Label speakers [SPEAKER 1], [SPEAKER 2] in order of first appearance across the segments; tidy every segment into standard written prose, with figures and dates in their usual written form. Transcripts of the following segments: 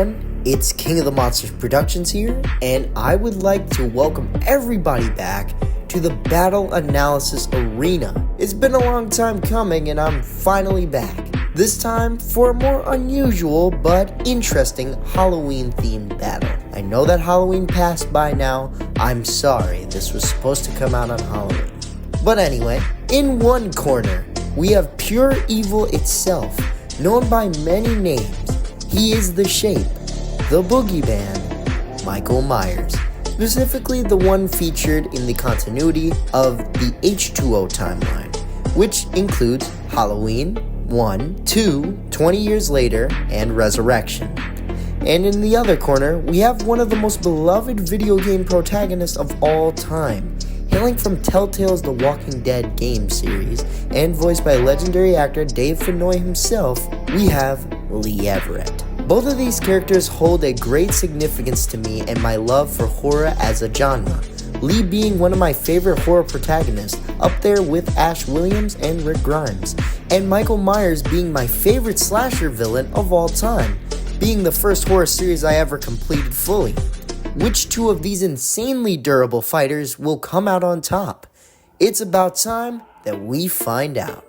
[SPEAKER 1] everyone, it's King of the Monsters Productions here, and I would like to welcome everybody back to the Battle Analysis Arena. It's been a long time coming and I'm finally back. This time for a more unusual but interesting Halloween themed battle. I know that Halloween passed by now, I'm sorry, this was supposed to come out on Halloween. But anyway, in one corner, we have pure evil itself, known by many names. He is the Shape, the Boogeyman, Michael Myers, specifically the one featured in the continuity of the H20 timeline, which includes Halloween 1, 2, 20 years later, and Resurrection. And in the other corner, we have one of the most beloved video game protagonists of all time, hailing from Telltale's The Walking Dead game series, and voiced by legendary actor Dave Fennoy himself, we have Lee Everett. Both of these characters hold a great significance to me and my love for horror as a genre, Lee being one of my favorite horror protagonists, up there with Ash Williams and Rick Grimes, and Michael Myers being my favorite slasher villain of all time, being the first horror series I ever completed fully. Which two of these insanely durable fighters will come out on top? It's about time that we find out.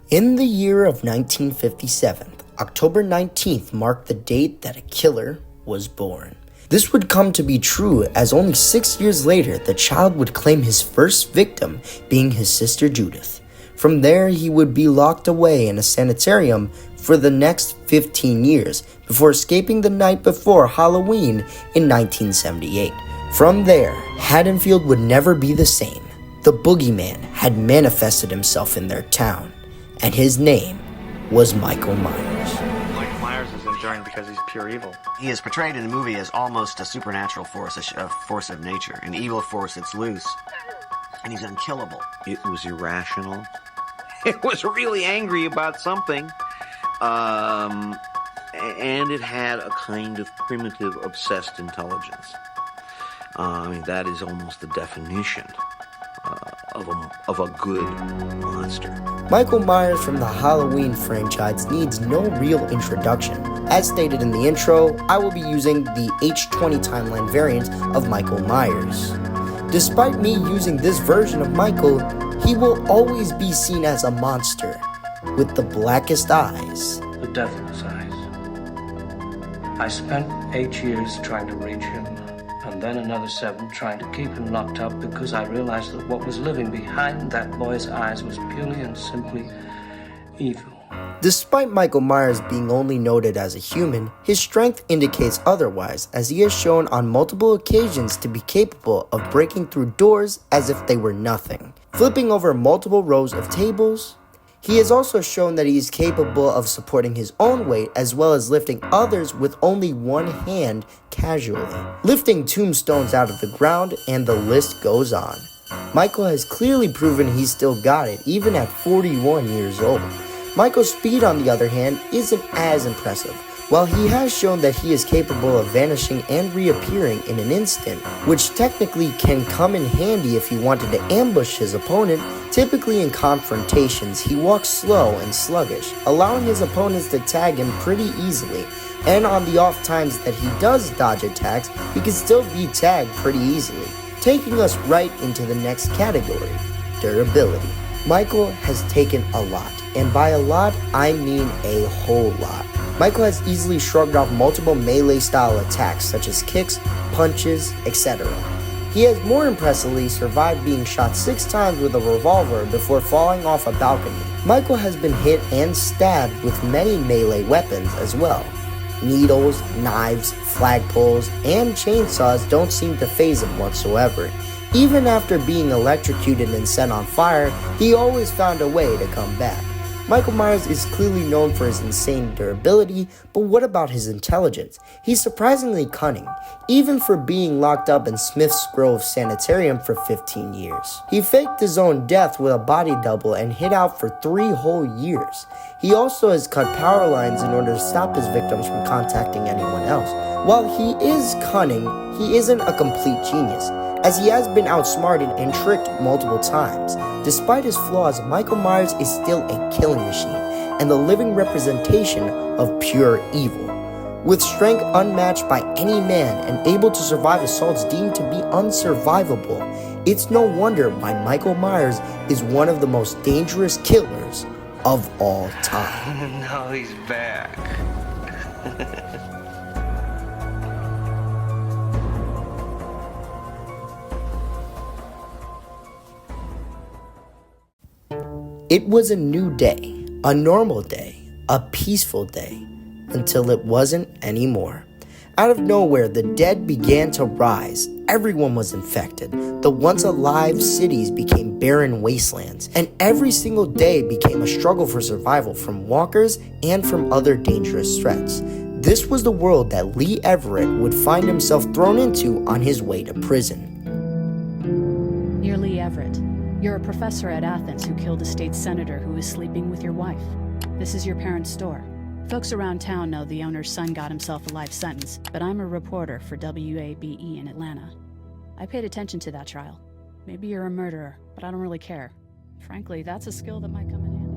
[SPEAKER 1] In the year of 1957, October 19th marked the date that a killer was born. This would come to be true as only 6 years later the child would claim his first victim being his sister Judith. From there he would be locked away in a sanitarium for the next 15 years before escaping the night before Halloween in 1978. From there, Haddonfield would never be the same. The Boogeyman had manifested himself in their town, and his name was Michael Myers.
[SPEAKER 2] Michael Myers is enduring because he's pure evil.
[SPEAKER 3] He is portrayed in the movie as almost a supernatural force, a force of nature, an evil force that's loose, and he's unkillable.
[SPEAKER 2] It was irrational. It was really angry about something. And it had a kind of primitive, obsessed intelligence. That is almost the definition of a good monster.
[SPEAKER 1] Michael Myers from the Halloween franchise needs no real introduction. As stated in the intro, I will be using the H20 timeline variant of Michael Myers. Despite me using this version of Michael, he will always be seen as a monster with the blackest eyes.
[SPEAKER 4] The devil's eyes. I spent 8 years trying to reach him, and then another 7 trying to keep him locked up because I realized that what was living behind that boy's eyes was purely and simply evil.
[SPEAKER 1] Despite Michael Myers being only noted as a human, his strength indicates otherwise, as he has shown on multiple occasions to be capable of breaking through doors as if they were nothing, flipping over multiple rows of tables. He has also shown that he is capable of supporting his own weight as well as lifting others with only one hand casually, lifting tombstones out of the ground, and the list goes on. Michael has clearly proven he's still got it even at 41 years old. Michael's speed, on the other hand, isn't as impressive. While he has shown that he is capable of vanishing and reappearing in an instant, which technically can come in handy if he wanted to ambush his opponent, typically in confrontations he walks slow and sluggish, allowing his opponents to tag him pretty easily, and on the off times that he does dodge attacks, he can still be tagged pretty easily, taking us right into the next category, durability. Michael has taken a lot, and by a lot, I mean a whole lot. Michael has easily shrugged off multiple melee-style attacks such as kicks, punches, etc. He has more impressively survived being shot 6 times with a revolver before falling off a balcony. Michael has been hit and stabbed with many melee weapons as well. Needles, knives, flagpoles, and chainsaws don't seem to faze him whatsoever. Even after being electrocuted and set on fire, he always found a way to come back. Michael Myers is clearly known for his insane durability, but what about his intelligence? He's surprisingly cunning, even for being locked up in Smith's Grove Sanitarium for 15 years. He faked his own death with a body double and hid out for 3 whole years. He also has cut power lines in order to stop his victims from contacting anyone else. While he is cunning, he isn't a complete genius, as he has been outsmarted and tricked multiple times. Despite his flaws, Michael Myers is still a killing machine and the living representation of pure evil. With strength unmatched by any man and able to survive assaults deemed to be unsurvivable, it's no wonder why Michael Myers is one of the most dangerous killers of all time.
[SPEAKER 4] Now he's back.
[SPEAKER 1] It was a new day, a normal day, a peaceful day, until it wasn't anymore. Out of nowhere, the dead began to rise. Everyone was infected. The once alive cities became barren wastelands, and every single day became a struggle for survival from walkers and from other dangerous threats. This was the world that Lee Everett would find himself thrown into on his way to prison.
[SPEAKER 5] You're Lee Everett. You're a professor at Athens who killed a state senator who was sleeping with your wife. This is your parents' store. Folks around town know the owner's son got himself a life sentence, but I'm a reporter for WABE in Atlanta. I paid attention to that trial. Maybe you're a murderer, but I don't really care. Frankly, that's a skill that might come in handy.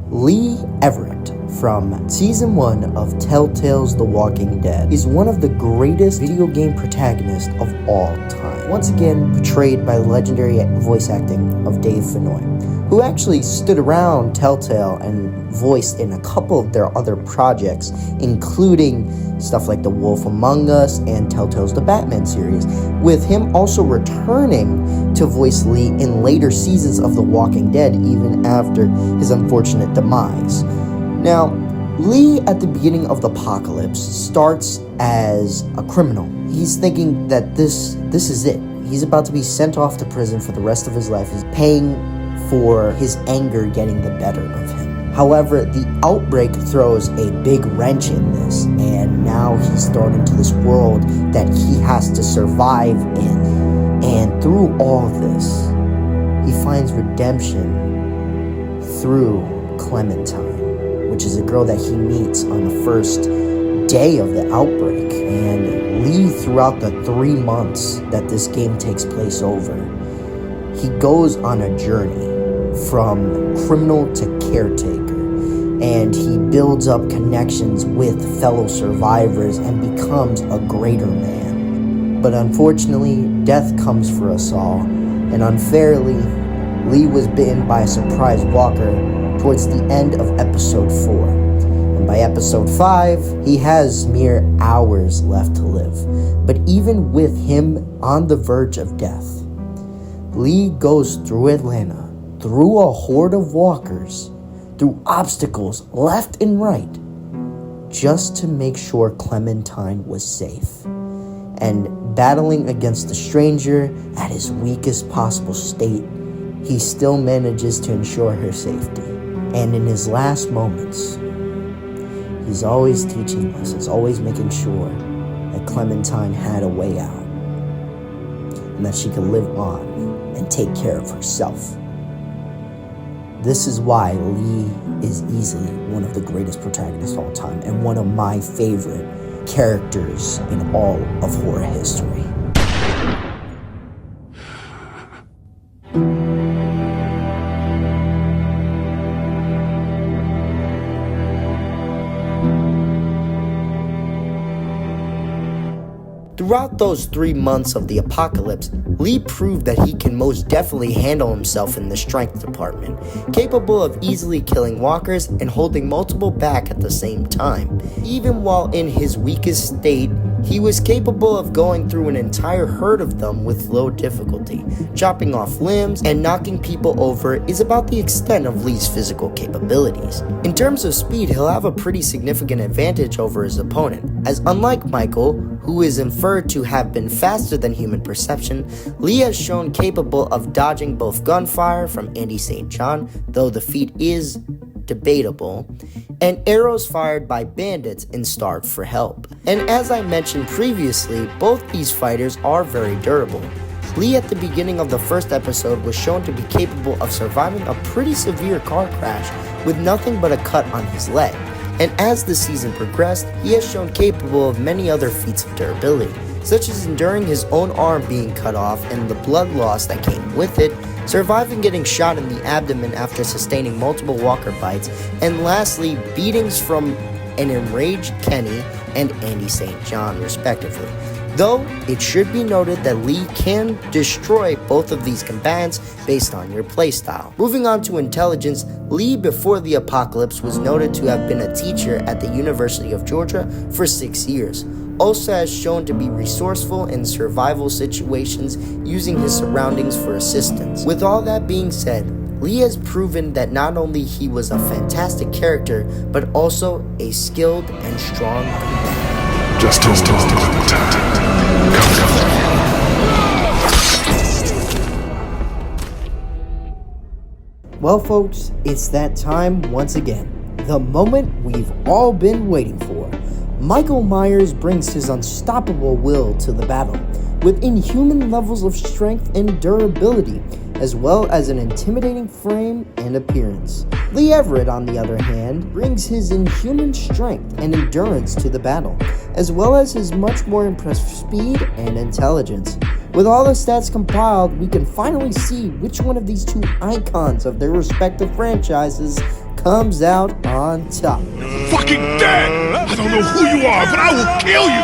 [SPEAKER 1] Lee Everett, from Season 1 of Telltale's The Walking Dead, is one of the greatest video game protagonists of all time. Once again, portrayed by the legendary voice acting of Dave Fennoy, who actually stood around Telltale and voiced in a couple of their other projects, including stuff like The Wolf Among Us and Telltale's The Batman series, with him also returning to voice Lee in later seasons of The Walking Dead, even after his unfortunate demise. Now, Lee at the beginning of the apocalypse starts as a criminal. He's thinking that this is it. He's about to be sent off to prison for the rest of his life. He's paying for his anger getting the better of him. However, the outbreak throws a big wrench in this, and now he's thrown into this world that he has to survive in. And through all of this, he finds redemption through Clementine, which is a girl that he meets on the first day of the outbreak. And Lee, throughout the 3 months that this game takes place over, he goes on a journey from criminal to caretaker, and he builds up connections with fellow survivors and becomes a greater man. But unfortunately, death comes for us all, and unfairly, Lee was bitten by a surprise walker towards the end of episode 4. And by episode 5, he has mere hours left to live. But even with him on the verge of death, Lee goes through Atlanta, through a horde of walkers, through obstacles left and right, just to make sure Clementine was safe. And battling against the stranger at his weakest possible state, he still manages to ensure her safety. And in his last moments, he's always teaching lessons, always making sure that Clementine had a way out, and that she could live on and take care of herself. This is why Lee is easily one of the greatest protagonists of all time and one of my favorite characters in all of horror history. Throughout those 3 months of the apocalypse, Lee proved that he can most definitely handle himself in the strength department, capable of easily killing walkers and holding multiple back at the same time. Even while in his weakest state, he was capable of going through an entire herd of them with low difficulty. Chopping off limbs and knocking people over is about the extent of Lee's physical capabilities. In terms of speed, he'll have a pretty significant advantage over his opponent, as unlike Michael, who is inferred to have been faster than human perception, Lee has shown capable of dodging both gunfire from Andy St. John, though the feat is debatable, and arrows fired by bandits and starved for help. And as I mentioned previously, both these fighters are very durable. Lee at the beginning of the first episode was shown to be capable of surviving a pretty severe car crash with nothing but a cut on his leg. And as the season progressed, he has shown capable of many other feats of durability, such as enduring his own arm being cut off and the blood loss that came with it, surviving getting shot in the abdomen after sustaining multiple walker bites, and lastly, beatings from an enraged Kenny, and Andy St. John, respectively. Though, it should be noted that Lee can destroy both of these combatants based on your playstyle. Moving on to intelligence, Lee before the apocalypse was noted to have been a teacher at the University of Georgia for 6 years. Also has shown to be resourceful in survival situations using his surroundings for assistance. With all that being said, Lee has proven that not only he was a fantastic character, but also a skilled and strong combatant.
[SPEAKER 6] Just hold on.
[SPEAKER 1] Well, folks, it's that time once again. The moment we've all been waiting for. Michael Myers brings his unstoppable will to the battle, with inhuman levels of strength and durability, as well as an intimidating frame and appearance. Lee Everett, on the other hand, brings his inhuman strength and endurance to the battle, as well as his much more impressive speed and intelligence. With all the stats compiled, we can finally see which one of these two icons of their respective franchises comes out on top.
[SPEAKER 6] Fucking dead! I don't know who you are, but I will kill you!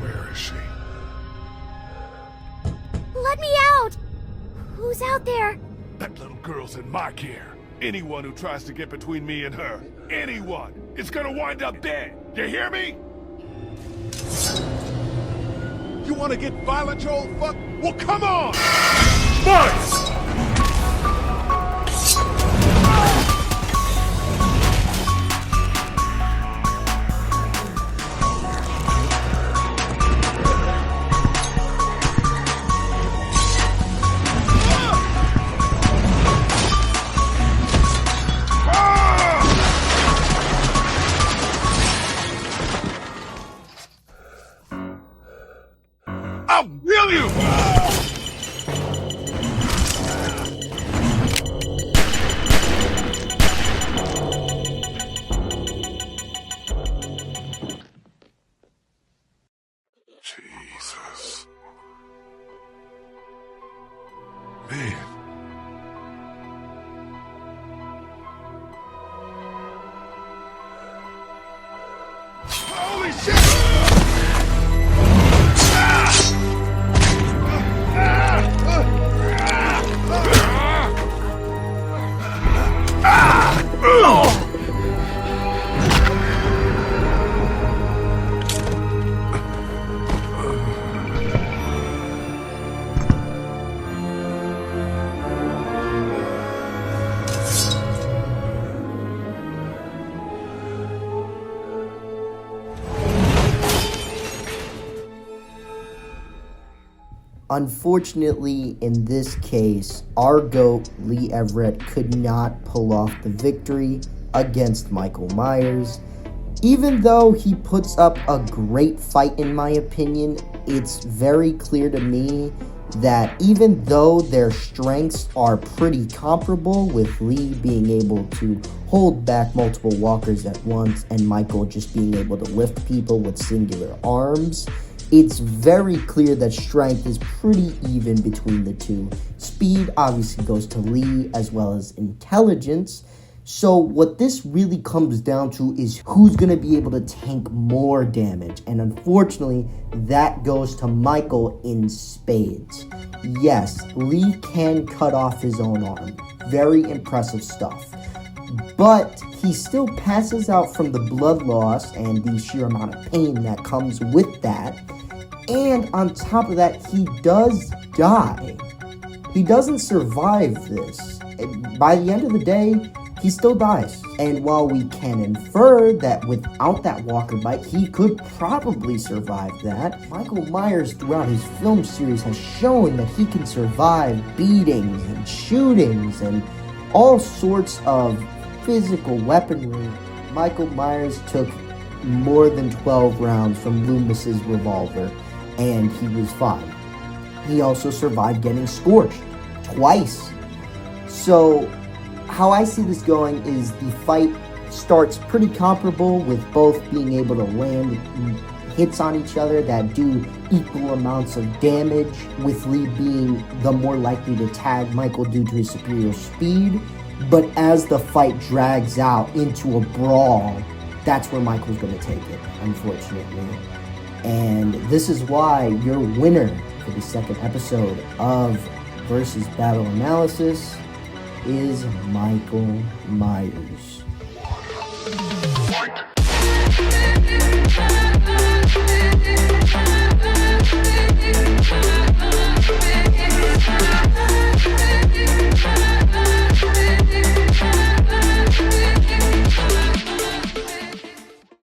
[SPEAKER 6] Where is she?
[SPEAKER 7] Let me out! Who's out there?
[SPEAKER 6] That little girl's in my care. Anyone who tries to get between me and her, anyone, is gonna wind up dead. You hear me? You wanna get violent, you old fuck? Well, come on! March! I'll kill you! Jesus. Man. Holy shit!
[SPEAKER 1] Unfortunately, in this case, our GOAT, Lee Everett, could not pull off the victory against Michael Myers. Even though he puts up a great fight, in my opinion, it's very clear to me that even though their strengths are pretty comparable, with Lee being able to hold back multiple walkers at once and Michael just being able to lift people with singular arms, it's very clear that strength is pretty even between the two. Speed obviously goes to Lee, as well as intelligence. So what this really comes down to is who's going to be able to tank more damage. And unfortunately, that goes to Michael in spades. Yes, Lee can cut off his own arm. Very impressive stuff. But he still passes out from the blood loss and the sheer amount of pain that comes with that. And on top of that, he does die. He doesn't survive this. By the end of the day, he still dies. And while we can infer that without that walker bite, he could probably survive that, Michael Myers throughout his film series has shown that he can survive beatings and shootings and all sorts of physical weaponry. Michael Myers took more than 12 rounds from Loomis's revolver, and he was fine. He also survived getting scorched twice. So how I see this going is the fight starts pretty comparable, with both being able to land hits on each other that do equal amounts of damage, with Lee being the more likely to tag Michael due to his superior speed. But as the fight drags out into a brawl, that's where Michael's going to take it, unfortunately. And this is why your winner for the second episode of Versus Battle Analysis is Michael Myers.
[SPEAKER 6] Fight!